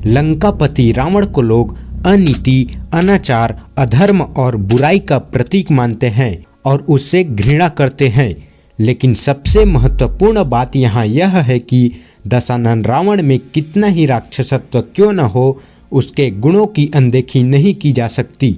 लंकापति रावण को लोग अनीति, अनाचार, अधर्म और बुराई का प्रतीक मानते हैं और उससे घृणा करते हैं। लेकिन सबसे महत्वपूर्ण बात यहाँ यह है कि दशानन रावण में कितना ही राक्षसत्व क्यों न हो, उसके गुणों की अनदेखी नहीं की जा सकती।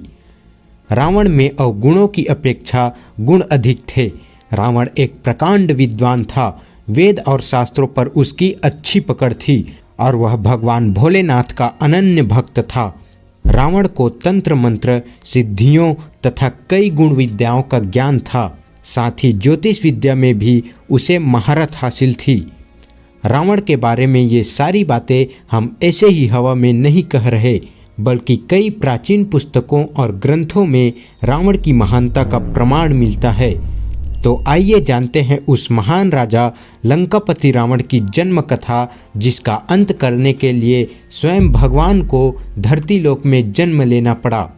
रावण में अवगुणों की अपेक्षा गुण अधिक थे। रावण एक प्रकांड विद्वान था। वेद और शास्त्रों पर उसकी अच्छी पकड़ थी और वह भगवान भोलेनाथ का अनन्य भक्त था। रावण को तंत्र मंत्र, सिद्धियों तथा कई गुण विद्याओं का ज्ञान था। साथ ही ज्योतिष विद्या में भी उसे महारत हासिल थी। रावण के बारे में ये सारी बातें हम ऐसे ही हवा में नहीं कह रहे, बल्कि कई प्राचीन पुस्तकों और ग्रंथों में रावण की महानता का प्रमाण मिलता है। तो आइए जानते हैं उस महान राजा लंकापति रावण की जन्म कथा, जिसका अंत करने के लिए स्वयं भगवान को धरती लोक में जन्म लेना पड़ा।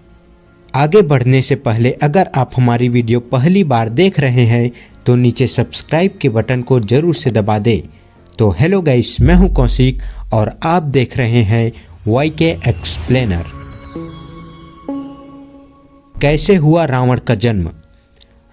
आगे बढ़ने से पहले अगर आप हमारी वीडियो पहली बार देख रहे हैं तो नीचे सब्सक्राइब के बटन को जरूर से दबा दें। तो हेलो गाइस, मैं हूं कौशिक और आप देख रहे हैं YK एक्सप्लेनर। कैसे हुआ रावण का जन्म?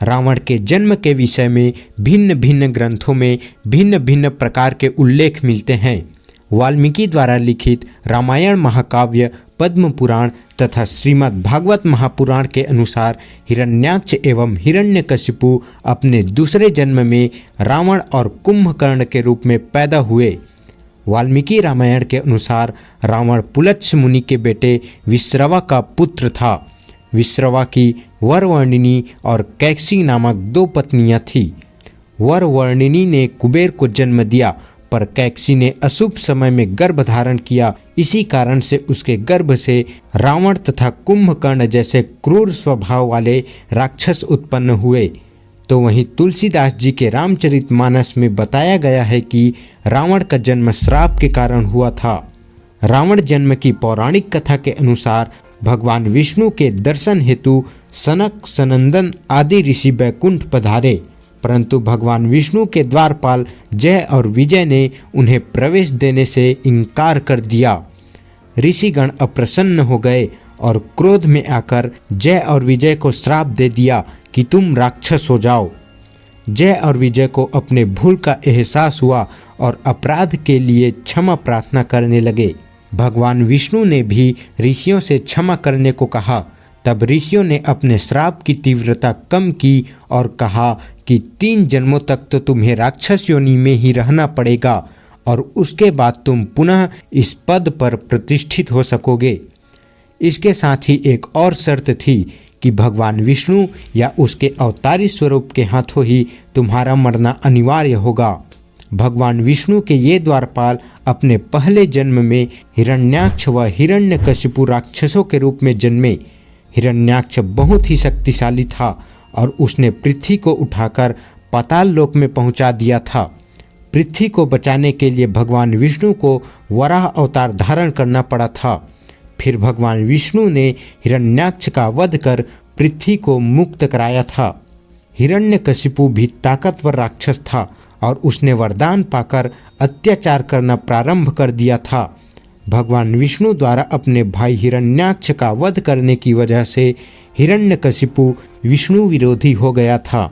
रावण के जन्म के विषय में भिन्न भिन्न ग्रंथों में भिन्न भिन्न प्रकार के उल्लेख मिलते हैं। वाल्मीकि द्वारा लिखित रामायण महाकाव्य, पद्म पुराण तथा श्रीमद् भागवत महापुराण के अनुसार हिरण्याक्ष एवं हिरण्यकशिपु अपने दूसरे जन्म में रावण और कुंभकर्ण के रूप में पैदा हुए। वाल्मीकि रामायण के अनुसार रावण पुलत्स्य मुनि के बेटे विश्रवा का पुत्र था। विश्रवा की वरवर्णिनी और कैकसी नामक दो पत्नियां थीं। वरवर्णिनी ने कुबेर को जन्म दिया, पर कैकसी ने अशुभ समय में गर्भ धारण किया। इसी कारण से उसके गर्भ से रावण तथा कुंभकर्ण जैसे क्रूर स्वभाव वाले राक्षस उत्पन्न हुए। तो वहीं तुलसीदास जी के रामचरितमानस में बताया गया है कि रावण का जन्म श्राप के कारण हुआ था। रावण जन्म की पौराणिक कथा के अनुसार भगवान विष्णु के दर्शन हेतु सनक, सनंदन आदि ऋषि बैकुंठ पधारे, परंतु भगवान विष्णु के द्वारपाल जय और विजय ने उन्हें प्रवेश देने से इनकार कर दिया। ऋषिगण अप्रसन्न हो गए और क्रोध में आकर जय और विजय को श्राप दे दिया कि तुम राक्षस हो जाओ। जय और विजय को अपने भूल का एहसास हुआ और अपराध के लिए क्षमा प्रार्थना करने लगे। भगवान विष्णु ने भी ऋषियों से क्षमा करने को कहा। तब ऋषियों ने अपने श्राप की तीव्रता कम की और कहा कि 3 जन्मों तक तो तुम्हें राक्षस योनि में ही रहना पड़ेगा और उसके बाद तुम पुनः इस पद पर प्रतिष्ठित हो सकोगे। इसके साथ ही एक और शर्त थी कि भगवान विष्णु या उसके अवतारी स्वरूप के हाथों ही तुम्हारा मरना अनिवार्य होगा। भगवान विष्णु के ये द्वारपाल अपने पहले जन्म में हिरण्याक्ष व हिरण्यकशिपु राक्षसों के रूप में जन्मे। हिरण्याक्ष बहुत ही शक्तिशाली था और उसने पृथ्वी को उठाकर पाताल लोक में पहुंचा दिया था। पृथ्वी को बचाने के लिए भगवान विष्णु को वराह अवतार धारण करना पड़ा था। फिर भगवान विष्णु ने हिरण्याक्ष का वध कर पृथ्वी को मुक्त कराया था। हिरण्यकशिपु भी ताकतवर राक्षस था और उसने वरदान पाकर अत्याचार करना प्रारंभ कर दिया था। भगवान विष्णु द्वारा अपने भाई हिरण्याक्ष का वध करने की वजह से हिरण्यकशिपु विष्णु विरोधी हो गया था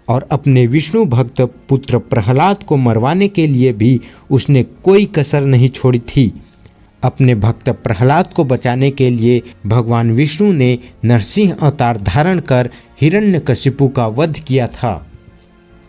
और अपने विष्णु भक्त पुत्र प्रहलाद को मरवाने के लिए भी उसने कोई कसर नहीं छोड़ी थी। अपने भक्त प्रहलाद को बचाने के लिए भगवान विष्णु ने नरसिंह अवतार धारण कर हिरण्यकशिपु का वध किया था।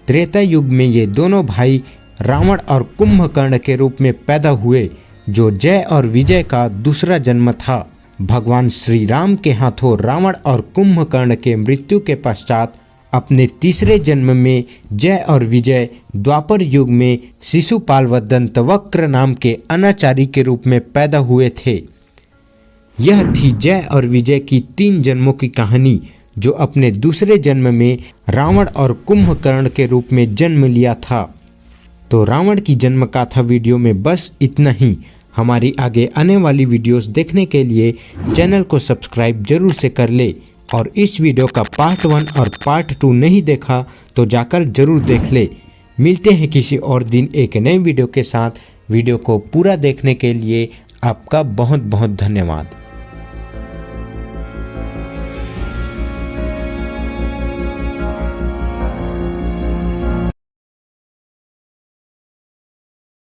त्रेता युग में ये दोनों भाई रावण और कुंभकर्ण के रूप में पैदा हुए, जो जय और विजय का दूसरा जन्म था। भगवान श्री राम के हाथों रावण और कुंभकर्ण के मृत्यु के पश्चात अपने तीसरे जन्म में जय और विजय द्वापर युग में शिशुपाल व दंतवक्र नाम के अनाचारी के रूप में पैदा हुए थे। यह थी जय और विजय की 3 जन्मों की कहानी, जो अपने दूसरे जन्म में रावण और कुंभकर्ण के रूप में जन्म लिया था। तो रावण की जन्म गाथा वीडियो में बस इतना ही। हमारी आगे आने वाली वीडियोस देखने के लिए चैनल को सब्सक्राइब जरूर से कर ले और इस वीडियो का पार्ट 1 और पार्ट 2 नहीं देखा तो जाकर जरूर देख ले। मिलते हैं किसी और दिन एक नए वीडियो के साथ। वीडियो को पूरा देखने के लिए आपका बहुत बहुत धन्यवाद।